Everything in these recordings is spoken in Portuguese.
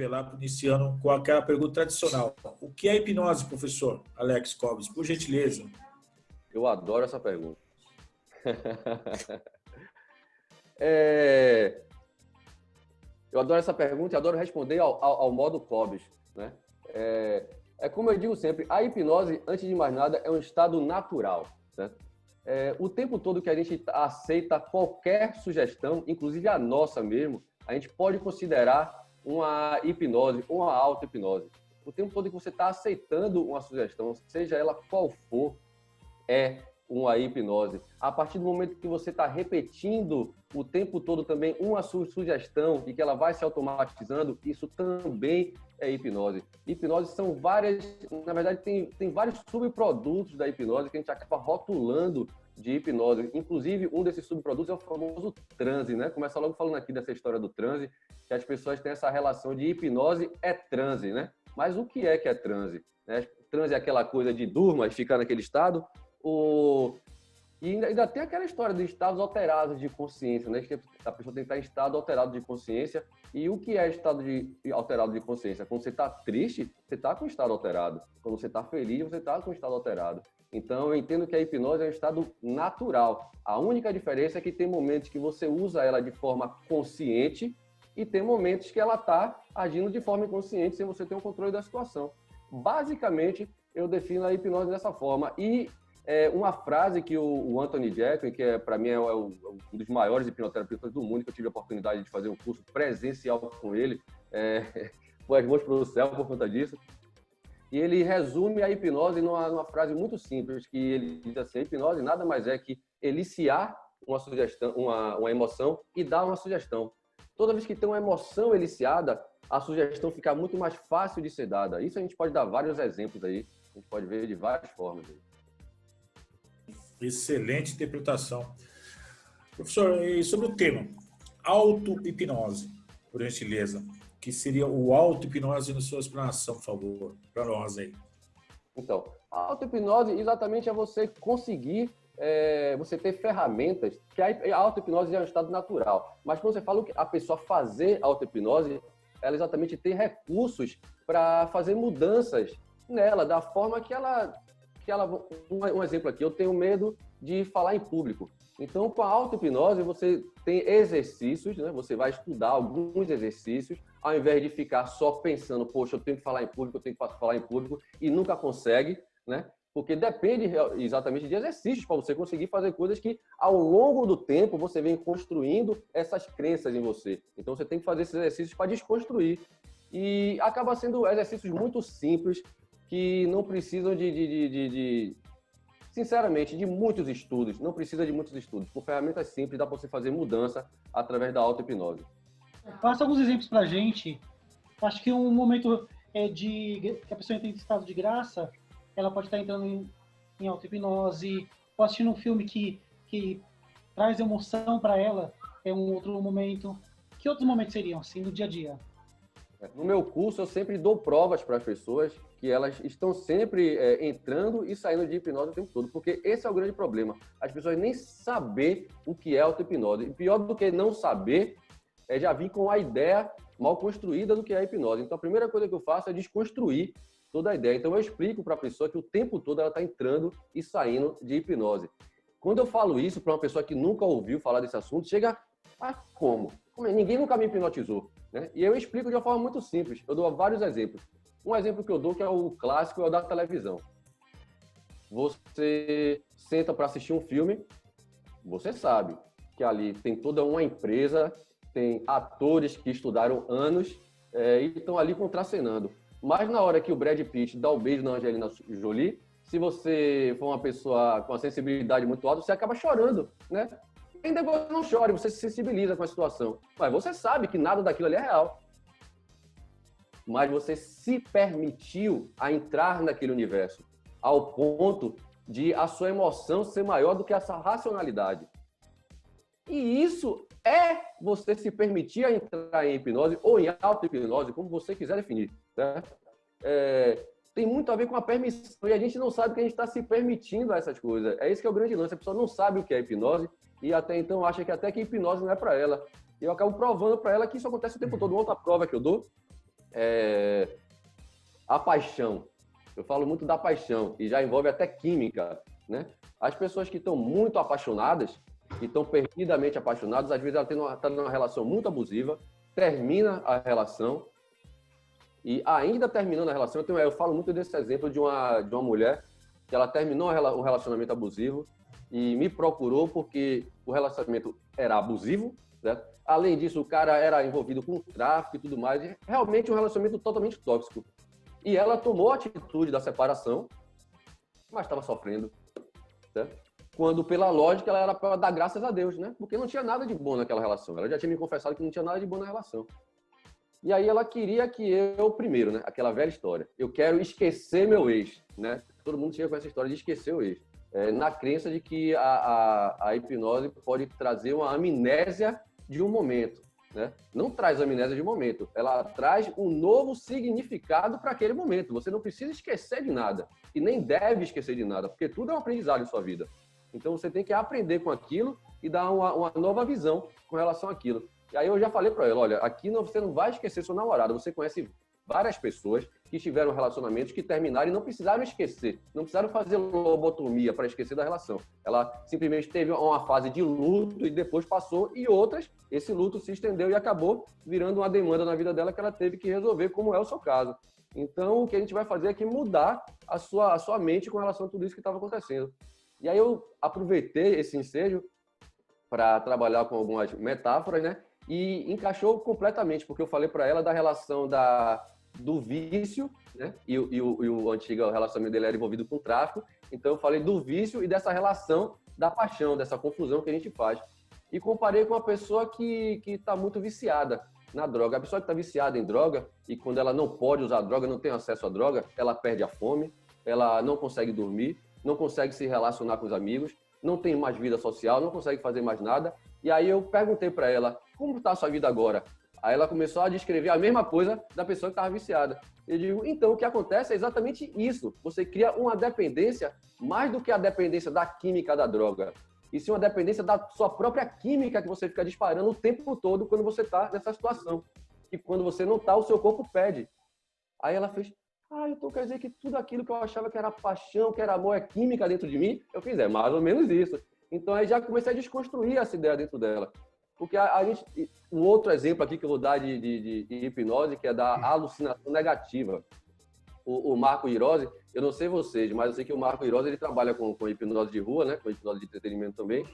nivelar para o iniciando com aquela pergunta tradicional. O que é hipnose, professor Alex Cobes? Por gentileza. Eu adoro essa pergunta. Eu adoro essa pergunta e adoro responder ao modo Cobes, né? Como eu digo sempre, a hipnose, antes de mais nada, é um estado natural, certo? O tempo todo que a gente aceita qualquer sugestão, inclusive a nossa mesmo, a gente pode considerar uma hipnose ou uma auto-hipnose. O tempo todo que você está aceitando uma sugestão, seja ela qual for, é uma hipnose. A partir do momento que você está repetindo o tempo todo também uma sugestão e que ela vai se automatizando, isso também é hipnose. Hipnose são várias, na verdade tem vários subprodutos da hipnose que a gente acaba rotulando de hipnose. Inclusive, um desses subprodutos é o famoso transe, né? Começa logo falando aqui dessa história do transe, que as pessoas têm essa relação de hipnose é transe, né? Mas o que é transe? Transe é aquela coisa de durma e ficar naquele estado. E ainda tem aquela história de estados alterados de consciência, né? Que a pessoa tem que estar em estado alterado de consciência. E o que é estado alterado de consciência? Quando você está triste, você está com estado alterado. Quando você está feliz, você está com estado alterado. Então, eu entendo que a hipnose é um estado natural. A única diferença é que tem momentos que você usa ela de forma consciente e tem momentos que ela está agindo de forma inconsciente sem você ter o controle da situação. Basicamente, eu defino a hipnose dessa forma. E uma frase que o Anthony Jackson, que para mim é um dos maiores hipnoterapeutas do mundo, que eu tive a oportunidade de fazer um curso presencial com ele, foi as mãos para o céu por conta disso. E ele resume a hipnose numa frase muito simples, que ele diz assim: a hipnose nada mais é que eliciar uma sugestão, uma emoção e dar uma sugestão. Toda vez que tem uma emoção eliciada, a sugestão fica muito mais fácil de ser dada. Isso a gente pode dar vários exemplos aí, a gente pode ver de várias formas aí. Excelente interpretação. Professor, e sobre o tema, auto-hipnose, por gentileza, que seria o auto-hipnose na sua explanação, por favor, para nós aí. Então, a auto-hipnose exatamente é você conseguir, você ter ferramentas, que a auto-hipnose é um estado natural, mas quando você fala que a pessoa fazer auto-hipnose, ela exatamente tem recursos para fazer mudanças nela, da forma que ela... Um exemplo aqui, eu tenho medo de falar em público. Então, com a auto-hipnose, você tem exercícios, né? Você vai estudar alguns exercícios, ao invés de ficar só pensando, poxa, eu tenho que falar em público, e nunca consegue, né? Porque depende exatamente de exercícios para você conseguir fazer coisas que, ao longo do tempo, você vem construindo essas crenças em você. Então, você tem que fazer esses exercícios para desconstruir. E acaba sendo exercícios muito simples, que não precisam sinceramente, de muitos estudos. Não precisa de muitos estudos. Com ferramentas simples, dá para você fazer mudança através da auto-hipnose. Passa alguns exemplos para a gente. Acho que um momento que a pessoa entra em estado de graça, ela pode estar entrando em auto-hipnose, ou assistindo um filme que traz emoção para ela, é um outro momento. Que outros momentos seriam, assim, no dia a dia? No meu curso, eu sempre dou provas para as pessoas que elas estão sempre entrando e saindo de hipnose o tempo todo, porque esse é o grande problema. As pessoas nem saber o que é auto-hipnose. E pior do que não saber, já vir com a ideia mal construída do que é a hipnose. Então, a primeira coisa que eu faço é desconstruir toda a ideia. Então, eu explico para a pessoa que o tempo todo ela está entrando e saindo de hipnose. Quando eu falo isso para uma pessoa que nunca ouviu falar desse assunto, chega, como? Ninguém nunca me hipnotizou, né? E eu explico de uma forma muito simples. Eu dou vários exemplos. Um exemplo que eu dou, que é o clássico, é o da televisão. Você senta para assistir um filme, você sabe que ali tem toda uma empresa, tem atores que estudaram anos e estão ali contracenando. Mas na hora que o Brad Pitt dá o beijo na Angelina Jolie, se você for uma pessoa com uma sensibilidade muito alta, você acaba chorando, né? Ainda que você não chore, você se sensibiliza com a situação. Mas você sabe que nada daquilo ali é real. Mas você se permitiu a entrar naquele universo, ao ponto de a sua emoção ser maior do que a sua racionalidade. E isso é você se permitir a entrar em hipnose ou em auto-hipnose, como você quiser definir, certo? Tem muito a ver com a permissão, e a gente não sabe que a gente está se permitindo a essas coisas. É isso que é o grande lance. A pessoa não sabe o que é hipnose e até então acha que até que hipnose não é para ela. E eu acabo provando para ela que isso acontece o tempo todo. Uma outra prova que eu dou A paixão. Eu falo muito da paixão, e já envolve até química, né? As pessoas que estão muito apaixonadas, que estão perdidamente apaixonadas, às vezes ela está numa relação muito abusiva, termina a relação, e ainda terminando a relação, eu falo muito desse exemplo de uma mulher que ela terminou um relacionamento abusivo e me procurou porque o relacionamento era abusivo, certo? Além disso, o cara era envolvido com tráfico e tudo mais, e realmente um relacionamento totalmente tóxico. E ela tomou a atitude da separação, mas estava sofrendo, certo? Quando, pela lógica, ela era para dar graças a Deus, né? Porque não tinha nada de bom naquela relação. Ela já tinha me confessado que não tinha nada de bom na relação. E aí ela queria que eu, primeiro, né? Aquela velha história. Eu quero esquecer meu ex, né? Todo mundo chega com essa história de esquecer o ex. Na crença de que a hipnose pode trazer uma amnésia de um momento, né? Não traz amnésia de um momento. Ela traz um novo significado para aquele momento. Você não precisa esquecer de nada. E nem deve esquecer de nada, porque tudo é um aprendizado em sua vida. Então você tem que aprender com aquilo e dar uma nova visão com relação àquilo. E aí eu já falei para ela, olha, aqui você não vai esquecer sua namorada, você conhece várias pessoas que tiveram relacionamentos que terminaram e não precisaram esquecer, não precisaram fazer lobotomia para esquecer da relação. Ela simplesmente teve uma fase de luto e depois passou, e outras, esse luto se estendeu e acabou virando uma demanda na vida dela que ela teve que resolver, como é o seu caso. Então, o que a gente vai fazer é que mudar a sua mente com relação a tudo isso que estava acontecendo. E aí eu aproveitei esse ensejo para trabalhar com algumas metáforas, né? E encaixou completamente, porque eu falei para ela da relação do vício, né? E o antigo relacionamento dele era envolvido com tráfico. Então eu falei do vício e dessa relação da paixão, dessa confusão que a gente faz. E comparei com uma pessoa que está muito viciada na droga. A pessoa que está viciada em droga e quando ela não pode usar droga, não tem acesso à droga, ela perde a fome, ela não consegue dormir, não consegue se relacionar com os amigos, não tem mais vida social, não consegue fazer mais nada. E aí eu perguntei para ela, como está a sua vida agora? Aí ela começou a descrever a mesma coisa da pessoa que estava viciada. Eu digo, então o que acontece é exatamente isso. Você cria uma dependência mais do que a dependência da química da droga. E sim uma dependência da sua própria química que você fica disparando o tempo todo quando você está nessa situação. E quando você não está, o seu corpo pede. Aí ela fez, então quer dizer que tudo aquilo que eu achava que era paixão, que era amor, é química dentro de mim? Eu fiz, mais ou menos isso. Então aí já comecei a desconstruir essa ideia dentro dela. Porque um outro exemplo aqui que eu vou dar de hipnose, que é da alucinação negativa. O Marco Hirose, eu não sei vocês, mas eu sei que o Marco Hirose, ele trabalha com hipnose de rua, né? Com hipnose de entretenimento também.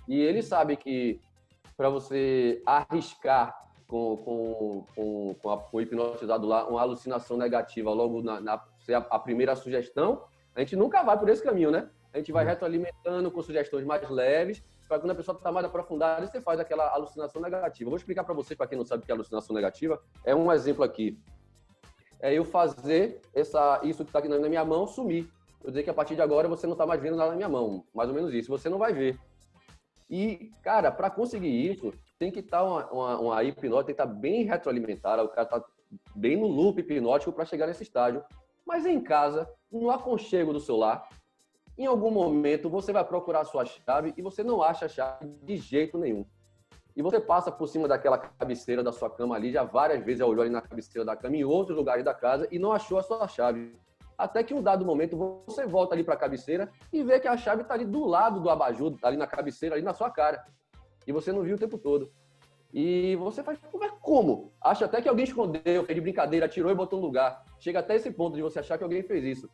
E ele sabe que para você arriscar com o hipnotizado lá, uma alucinação negativa logo a primeira sugestão, a gente nunca vai por esse caminho, né? A gente vai retroalimentando com sugestões mais leves, para quando a pessoa está mais aprofundada, você faz aquela alucinação negativa. Eu vou explicar para vocês, para quem não sabe o que é alucinação negativa, é um exemplo aqui. É eu fazer isso que está aqui na minha mão sumir. Eu dizer que a partir de agora você não está mais vendo nada na minha mão, mais ou menos isso, você não vai ver. E, cara, para conseguir isso, tem que estar uma hipnose, tem que estar bem retroalimentada, o cara está bem no loop hipnótico para chegar nesse estágio. Mas em casa, no aconchego do seu lar, em algum momento você vai procurar a sua chave e você não acha a chave de jeito nenhum. E você passa por cima daquela cabeceira da sua cama ali, já várias vezes já olhou ali na cabeceira da cama, em outros lugares da casa, e não achou a sua chave. Até que em um dado momento você volta ali para a cabeceira e vê que a chave está ali do lado do abajur, ali na cabeceira, ali na sua cara. E você não viu o tempo todo. E você faz, mas como? Acha até que alguém escondeu, fez de brincadeira, tirou e botou no lugar. Chega até esse ponto de você achar que alguém fez isso.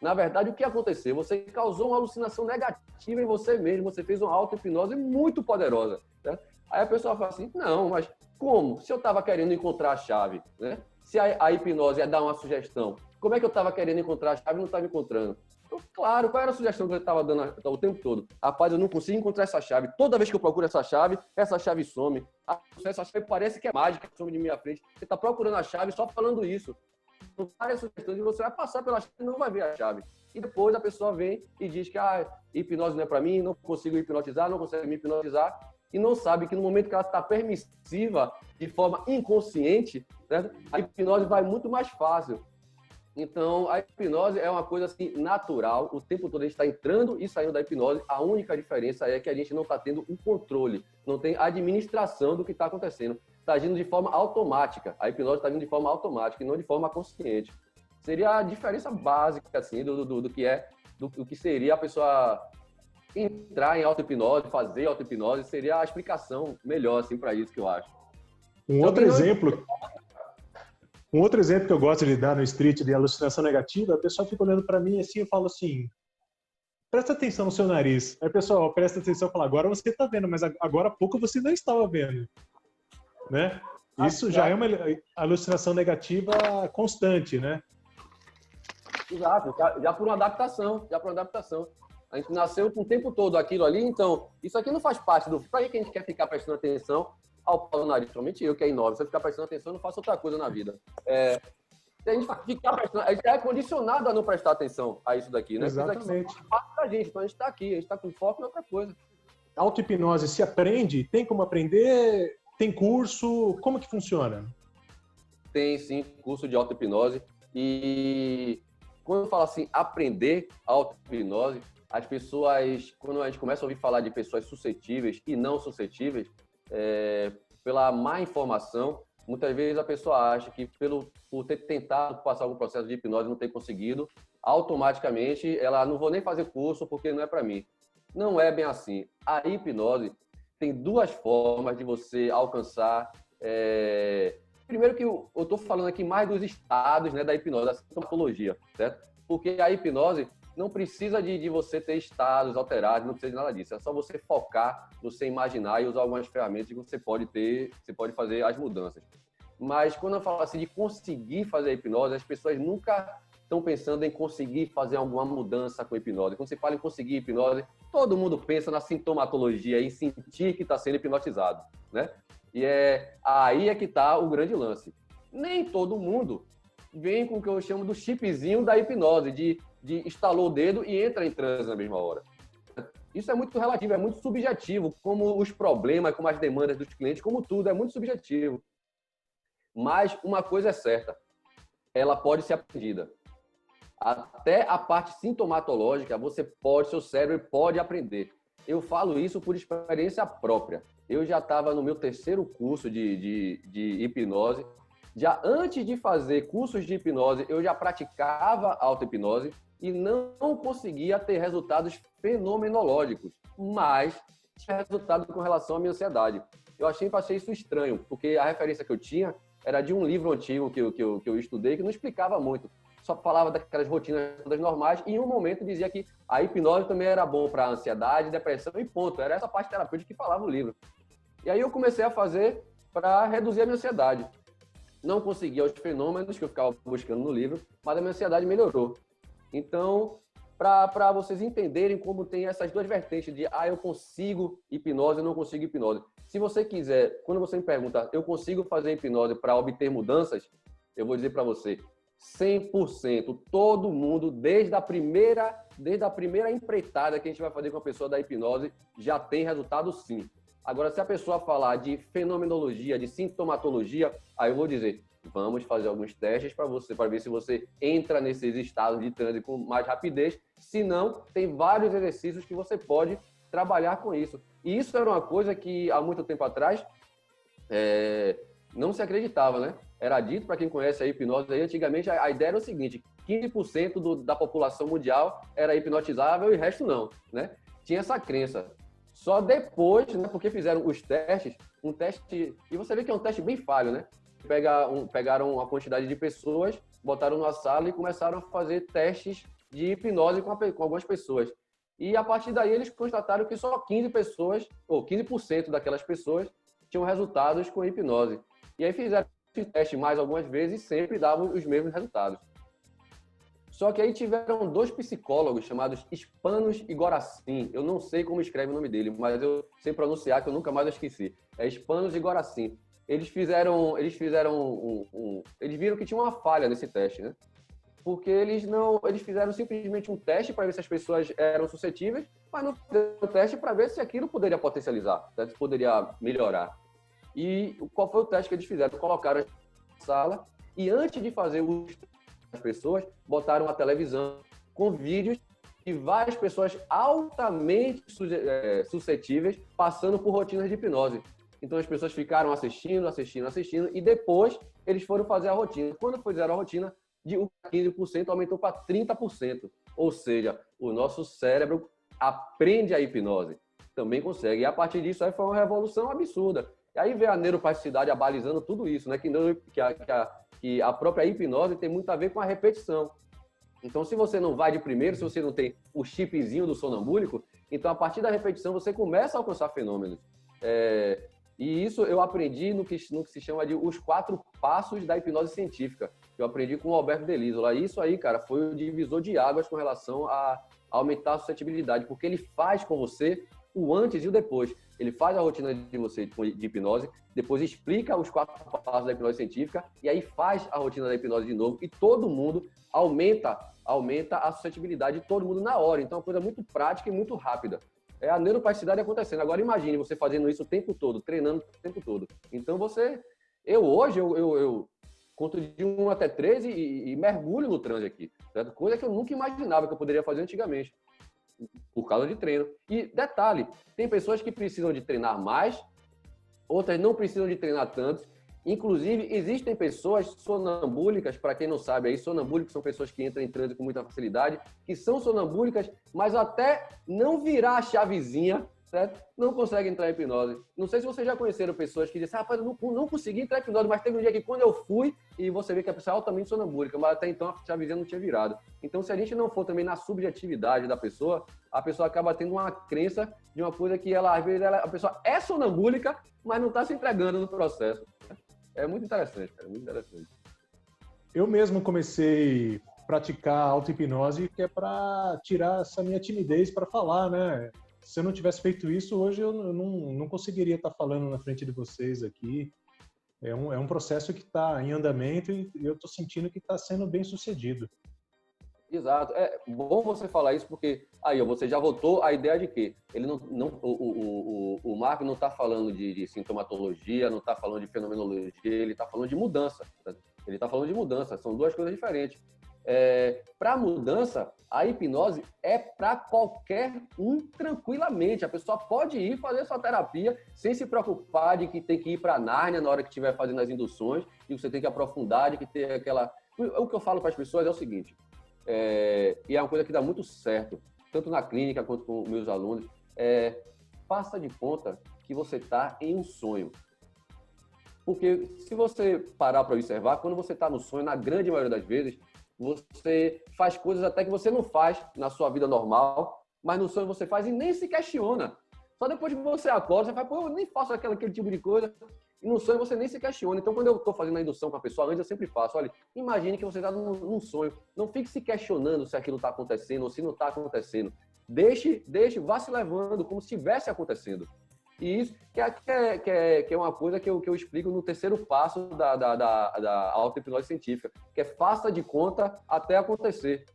Na verdade, o que aconteceu? Você causou uma alucinação negativa em você mesmo, você fez uma auto-hipnose muito poderosa. Né? Aí a pessoa fala assim, não, mas como? Se eu estava querendo encontrar a chave, né? Se a hipnose ia dar uma sugestão, como é que eu estava querendo encontrar a chave e não estava encontrando? Então, claro, qual era a sugestão que eu estava dando o tempo todo? Rapaz, eu não consigo encontrar essa chave. Toda vez que eu procuro essa chave some. Essa chave parece que é mágica, some de minha frente. Você está procurando a chave só falando isso. Várias sugestões e você vai passar pela chave e não vai ver a chave. E depois a pessoa vem e diz que hipnose não é para mim, não consigo hipnotizar, não consegue me hipnotizar, e não sabe que no momento que ela está permissiva, de forma inconsciente, né, a hipnose vai muito mais fácil. Então, a hipnose é uma coisa assim, natural, o tempo todo a gente está entrando e saindo da hipnose, a única diferença é que a gente não está tendo um controle, não tem administração do que está acontecendo. está agindo de forma automática. A hipnose está agindo de forma automática e não de forma consciente. Seria a diferença básica, assim, do que seria a pessoa entrar em auto-hipnose, fazer auto-hipnose, seria a explicação melhor, assim, para isso que eu acho. Um outro exemplo que eu gosto de dar no street de alucinação negativa, a pessoa fica olhando para mim assim, eu falo assim, presta atenção no seu nariz. Aí a pessoa presta atenção e fala, agora você está vendo, mas agora há pouco você não estava vendo. Né? Isso já é uma alucinação negativa constante, né? Exato, já por uma adaptação, A gente nasceu com o tempo todo aquilo ali, então isso aqui não faz parte do... Para que a gente quer ficar prestando atenção ao pau do nariz? Somente eu, que é inóvel. Se eu ficar prestando atenção, eu não faço outra coisa na vida. Se a gente ficar prestando... A gente é condicionado a não prestar atenção a isso daqui, né? Exatamente. Isso aqui faz parte da gente, então a gente está aqui, a gente está com foco em outra coisa. Auto-hipnose se aprende? Tem como aprender? Tem curso? Como que funciona? Tem, sim, curso de auto-hipnose. E quando eu falo assim, aprender auto-hipnose, as pessoas, quando a gente começa a ouvir falar de pessoas suscetíveis e não suscetíveis, pela má informação, muitas vezes a pessoa acha que por ter tentado passar algum processo de hipnose e não ter conseguido, automaticamente ela não vou nem fazer curso porque não é para mim. Não é bem assim. A hipnose tem duas formas de você alcançar... Primeiro que eu estou falando aqui mais dos estados, né, da hipnose, da sintomatologia, certo? Porque a hipnose não precisa de você ter estados alterados, não precisa de nada disso. É só você focar, você imaginar e usar algumas ferramentas que você pode fazer as mudanças. Mas quando eu falo assim de conseguir fazer a hipnose, as pessoas nunca estão pensando em conseguir fazer alguma mudança com a hipnose. Quando você fala em conseguir hipnose, todo mundo pensa na sintomatologia, em sentir que está sendo hipnotizado, né? E aí que está o grande lance. Nem todo mundo vem com o que eu chamo do chipzinho da hipnose, de estalou o dedo e entra em transe na mesma hora. Isso é muito relativo, é muito subjetivo, como os problemas, como as demandas dos clientes, como tudo, é muito subjetivo. Mas uma coisa é certa, ela pode ser aprendida. Até a parte sintomatológica, seu cérebro pode aprender. Eu falo isso por experiência própria. Eu já estava no meu terceiro curso de hipnose. Já antes de fazer cursos de hipnose, eu já praticava auto-hipnose e não conseguia ter resultados fenomenológicos, mas tinha resultado com relação à minha ansiedade. Eu achei isso estranho, porque a referência que eu tinha era de um livro antigo que eu estudei, que não explicava muito. Só falava daquelas rotinas todas normais e em um momento dizia que a hipnose também era bom para ansiedade, depressão e ponto. Era essa parte terapêutica que falava o livro. E aí eu comecei a fazer para reduzir a minha ansiedade. Não conseguia os fenômenos que eu ficava buscando no livro, mas a minha ansiedade melhorou. Então, para vocês entenderem como tem essas duas vertentes de eu consigo hipnose, eu não consigo hipnose. Se você quiser, quando você me pergunta, eu consigo fazer hipnose para obter mudanças, eu vou dizer para você, 100%, todo mundo, desde a primeira empreitada que a gente vai fazer com a pessoa da hipnose, já tem resultado sim. Agora, se a pessoa falar de fenomenologia, de sintomatologia, aí eu vou dizer, vamos fazer alguns testes para ver se você entra nesses estados de transe com mais rapidez. Se não, tem vários exercícios que você pode trabalhar com isso. E isso era uma coisa que, há muito tempo atrás, não se acreditava, né? Era dito, para quem conhece a hipnose, aí, antigamente a ideia era o seguinte, 15% da população mundial era hipnotizável e o resto não, né? Tinha essa crença. Só depois, né, porque fizeram os testes, e você vê que é um teste bem falho, né? Pegaram uma quantidade de pessoas, botaram numa sala e começaram a fazer testes de hipnose com algumas pessoas. E a partir daí eles constataram que só 15% daquelas pessoas tinham resultados com hipnose. E aí fizeram esse teste mais algumas vezes e sempre davam os mesmos resultados. Só que aí tiveram dois psicólogos chamados Spanos e Goracin. Eu não sei como escreve o nome dele, mas eu sei pronunciar que eu nunca mais esqueci. É Spanos e Goracin. Eles viram que tinha uma falha nesse teste, né? Porque eles fizeram simplesmente um teste para ver se as pessoas eram suscetíveis, mas não fizeram um teste para ver se aquilo poderia potencializar, se poderia melhorar. E qual foi o teste que eles fizeram? Colocaram na sala e antes de fazer as pessoas, botaram uma televisão com vídeos de várias pessoas altamente suscetíveis passando por rotinas de hipnose. Então as pessoas ficaram assistindo, e depois eles foram fazer a rotina. Quando fizeram a rotina, de 15% aumentou para 30%. Ou seja, o nosso cérebro aprende a hipnose. Também consegue. E a partir disso aí foi uma revolução absurda. E aí vem a neuroplasticidade abalizando tudo isso, né? Que a própria hipnose tem muito a ver com a repetição. Então, se você não vai de primeiro, se você não tem o chipzinho do sonambúlico, então a partir da repetição você começa a alcançar fenômenos. E isso eu aprendi no que se chama de os 4 passos da hipnose científica. Eu aprendi com o Alberto Delisola. E isso aí, cara, foi o divisor de águas com relação a aumentar a suscetibilidade, porque ele faz com você o antes e o depois. Ele faz a rotina de você de hipnose, depois explica os 4 passos da hipnose científica e aí faz a rotina da hipnose de novo e todo mundo aumenta a suscetibilidade de todo mundo na hora. Então é uma coisa muito prática e muito rápida. É a neuroplasticidade acontecendo. Agora imagine você fazendo isso o tempo todo, treinando o tempo todo. Então hoje eu conto de 1 até 13 e mergulho no transe aqui. Certo? Coisa que eu nunca imaginava que eu poderia fazer antigamente, por causa de treino. E detalhe, tem pessoas que precisam de treinar mais, outras não precisam de treinar tanto. Inclusive, existem pessoas sonambúlicas, para quem não sabe, aí sonambúlicos são pessoas que entram em transe com muita facilidade, que são sonambúlicas, mas até não virar a chavezinha, certo? Não conseguem entrar em hipnose. Não sei se vocês já conheceram pessoas que dizem, rapaz, eu não consegui entrar em hipnose, mas teve um dia que quando eu fui, e você vê que a pessoa é altamente sonambúlica, mas até então a chavezinha não tinha virado. Então, se a gente não for também na subjetividade da pessoa, a pessoa acaba tendo uma crença de uma coisa que às vezes, a pessoa é sonambúlica, mas não está se entregando no processo. É muito interessante, cara, muito interessante. Eu mesmo comecei a praticar auto-hipnose, que é para tirar essa minha timidez para falar, né? Se eu não tivesse feito isso, hoje eu não conseguiria estar falando na frente de vocês aqui. É um processo que está em andamento e eu estou sentindo que está sendo bem sucedido. Exato. É bom você falar isso porque aí você já voltou à ideia de que ele o Marco não está falando de sintomatologia, não está falando de fenomenologia, ele está falando de mudança. Ele está falando de mudança. São 2 coisas diferentes. Para mudança, a hipnose é para qualquer um tranquilamente. A pessoa pode ir fazer sua terapia sem se preocupar de que tem que ir para Nárnia na hora que estiver fazendo as induções e você tem que aprofundar, de que ter aquela... O que eu falo para as pessoas é o seguinte, e é uma coisa que dá muito certo, tanto na clínica quanto com meus alunos, faça de conta que você está em um sonho. Porque se você parar para observar, quando você está no sonho, na grande maioria das vezes, você faz coisas até que você não faz na sua vida normal, mas no sonho você faz e nem se questiona. Só depois que você acorda, você fala, pô, eu nem faço aquele tipo de coisa. E no sonho você nem se questiona. Então, quando eu estou fazendo a indução com a pessoa, antes eu sempre faço, olha, imagine que você está num sonho. Não fique se questionando se aquilo está acontecendo ou se não está acontecendo. Deixe, vá se levando como se estivesse acontecendo. E isso que é uma coisa que eu explico no 3º passo da auto-hipnose científica, que é faça de conta até acontecer.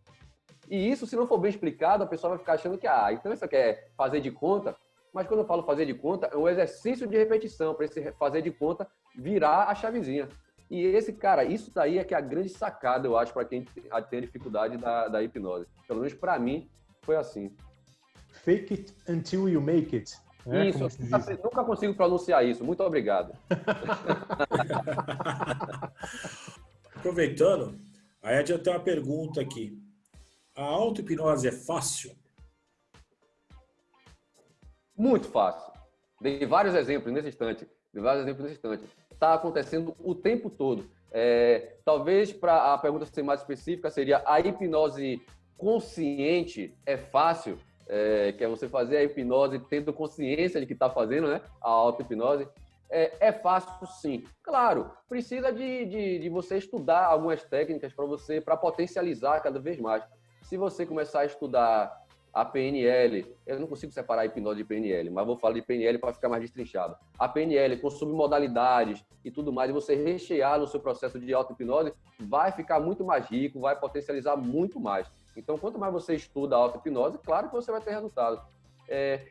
E isso, se não for bem explicado, a pessoa vai ficar achando que, então isso aqui é fazer de conta. Mas quando eu falo fazer de conta, é um exercício de repetição, para esse fazer de conta virar a chavezinha. E isso daí é que é a grande sacada, eu acho, para quem tem dificuldade da hipnose. Pelo menos para mim, foi assim. Fake it until you make it. Isso, nunca consigo pronunciar isso. Muito obrigado. Aproveitando, a Edna tem uma pergunta aqui. A auto-hipnose é fácil? Muito fácil. Dei vários exemplos nesse instante. Está acontecendo o tempo todo. Talvez, para a pergunta ser mais específica, seria a hipnose consciente é fácil? Que é você fazer a hipnose tendo consciência de que está fazendo, né? A auto-hipnose. É fácil, sim. Claro, precisa de você estudar algumas técnicas para potencializar cada vez mais. Se você começar a estudar a PNL, eu não consigo separar a hipnose de PNL, mas vou falar de PNL para ficar mais destrinchado. A PNL com submodalidades e tudo mais, e você rechear no seu processo de auto-hipnose, vai ficar muito mais rico, vai potencializar muito mais. Então, quanto mais você estuda a auto-hipnose, claro que você vai ter resultado.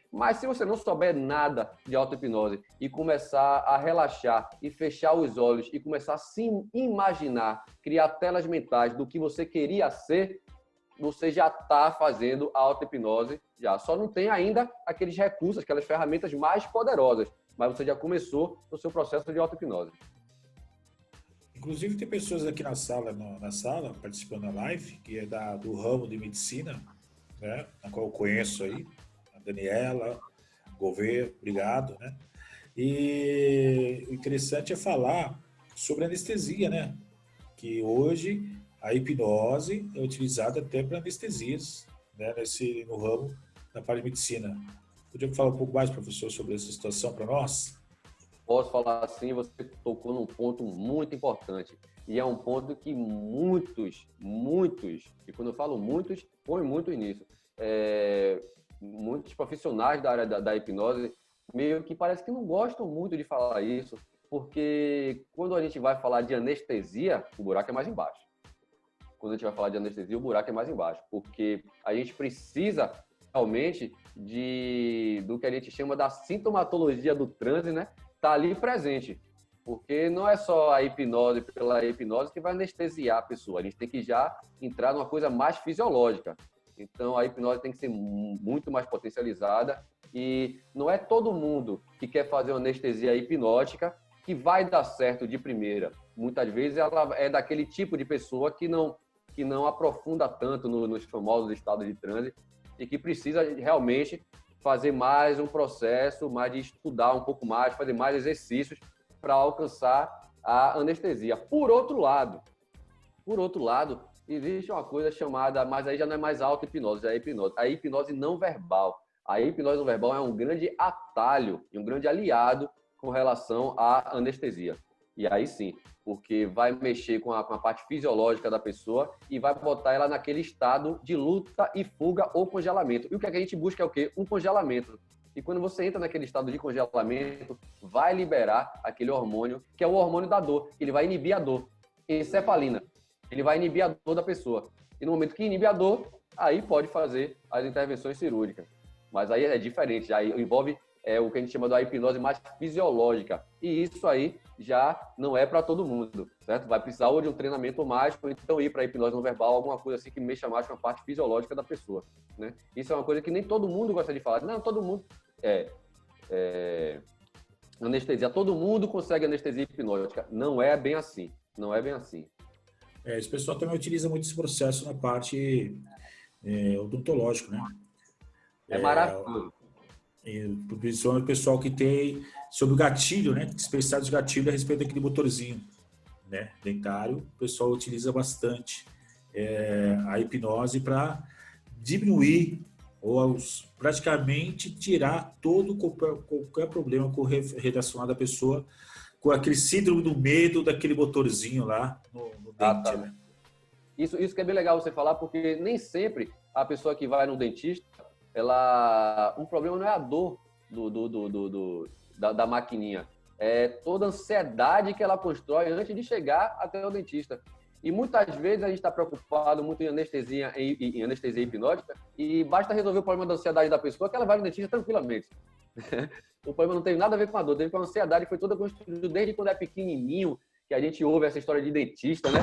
Mas se você não souber nada de auto-hipnose e começar a relaxar e fechar os olhos e começar a se imaginar, criar telas mentais do que você queria ser, você já está fazendo a auto-hipnose, já. Só não tem ainda aqueles recursos, aquelas ferramentas mais poderosas. mas você já começou o seu processo de auto-hipnose. Inclusive, tem pessoas aqui na sala, participando da live, que é do ramo de medicina, né? Na qual eu conheço aí, a Daniela, Gouveia, obrigado, né? E o interessante é falar sobre anestesia, né? Que hoje a hipnose é utilizada até para anestesias, né? No ramo da parte de medicina. Podia falar um pouco mais, professor, sobre essa situação para nós? Posso falar assim, você tocou num ponto muito importante. E é um ponto que muitos, e quando eu falo muitos, põe muitos nisso. Muitos profissionais da área da hipnose meio que parece que não gostam muito de falar isso, porque quando a gente vai falar de anestesia, o buraco é mais embaixo. Quando a gente vai falar de anestesia, o buraco é mais embaixo, porque a gente precisa realmente do que a gente chama da sintomatologia do transe, né? Tá ali presente, porque não é só a hipnose pela hipnose que vai anestesiar a pessoa, a gente tem que já entrar numa coisa mais fisiológica. Então, a hipnose tem que ser muito mais potencializada e não é todo mundo que quer fazer uma anestesia hipnótica que vai dar certo de primeira. Muitas vezes ela é daquele tipo de pessoa que não aprofunda tanto nos famosos estados de transe e que precisa realmente fazer mais um processo, mais de estudar um pouco mais, fazer mais exercícios para alcançar a anestesia. Por outro lado, existe uma coisa chamada, mas aí já não é mais auto-hipnose, é a hipnose não verbal. A hipnose não verbal é um grande atalho e um grande aliado com relação à anestesia. E aí sim, porque vai mexer com a parte fisiológica da pessoa e vai botar ela naquele estado de luta e fuga ou congelamento. E o que a gente busca é o quê? Um congelamento. E quando você entra naquele estado de congelamento, vai liberar aquele hormônio, que é o hormônio da dor. Ele vai inibir a dor. Encefalina. Ele vai inibir a dor da pessoa. E no momento que inibe a dor, aí pode fazer as intervenções cirúrgicas. Mas aí é diferente, já envolve o que a gente chama da hipnose mais fisiológica. E isso aí já não é para todo mundo, certo? Vai precisar ou de um treinamento mágico, ou então ir para a hipnose não verbal, alguma coisa assim que mexa mais com a parte fisiológica da pessoa, né? Isso é uma coisa que nem todo mundo gosta de falar. Não, todo mundo anestesia. Todo mundo consegue anestesia hipnótica. Não é bem assim. Não é bem assim. Esse pessoal também utiliza muito esse processo na parte odontológica, né? É maravilhoso. Principalmente o pessoal que tem sobre o gatilho, né? Especialidade de gatilho a respeito daquele motorzinho, né? Dentário, o pessoal utiliza bastante a hipnose para diminuir ou praticamente tirar qualquer problema relacionado à pessoa com aquele síndrome do medo daquele motorzinho lá no dente. Tá. Né? Isso que é bem legal você falar, porque nem sempre a pessoa que vai no dentista, um problema não é a dor da maquininha, é toda a ansiedade que ela constrói antes de chegar até o dentista. E muitas vezes a gente está preocupado muito em anestesia hipnótica e basta resolver o problema da ansiedade da pessoa que ela vai no dentista tranquilamente. O problema não tem nada a ver com a dor, teve com a ansiedade que foi toda construída desde quando é pequenininho, que a gente ouve essa história de dentista, né?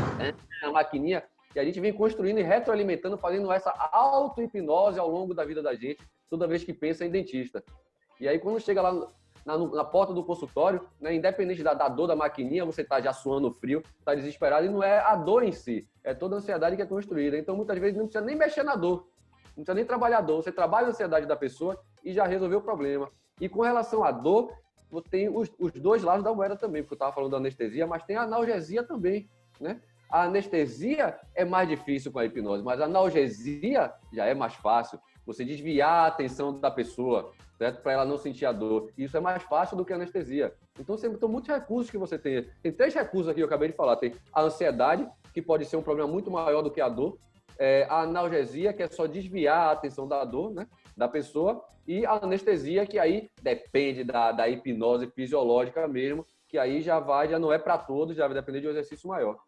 A maquininha, que a gente vem construindo e retroalimentando, fazendo essa auto-hipnose ao longo da vida da gente, toda vez que pensa em dentista. E aí, quando chega lá na porta do consultório, né, independente da dor da maquininha, você está já suando frio, está desesperado, e não é a dor em si, é toda a ansiedade que é construída. Então, muitas vezes, não precisa nem mexer na dor, não precisa nem trabalhar a dor, você trabalha a ansiedade da pessoa e já resolveu o problema. E com relação à dor, tem os dois lados da moeda também, porque eu estava falando da anestesia, mas tem a analgesia também, né? A anestesia é mais difícil com a hipnose, mas a analgesia já é mais fácil. Você desviar a atenção da pessoa, certo? Para ela não sentir a dor. Isso é mais fácil do que a anestesia. Então, são muitos recursos que você tem. Tem 3 recursos aqui que eu acabei de falar. Tem a ansiedade, que pode ser um problema muito maior do que a dor. A analgesia, que é só desviar a atenção da dor, né, da pessoa. E a anestesia, que aí depende da hipnose fisiológica mesmo, que aí já não é para todos, já vai depender de um exercício maior.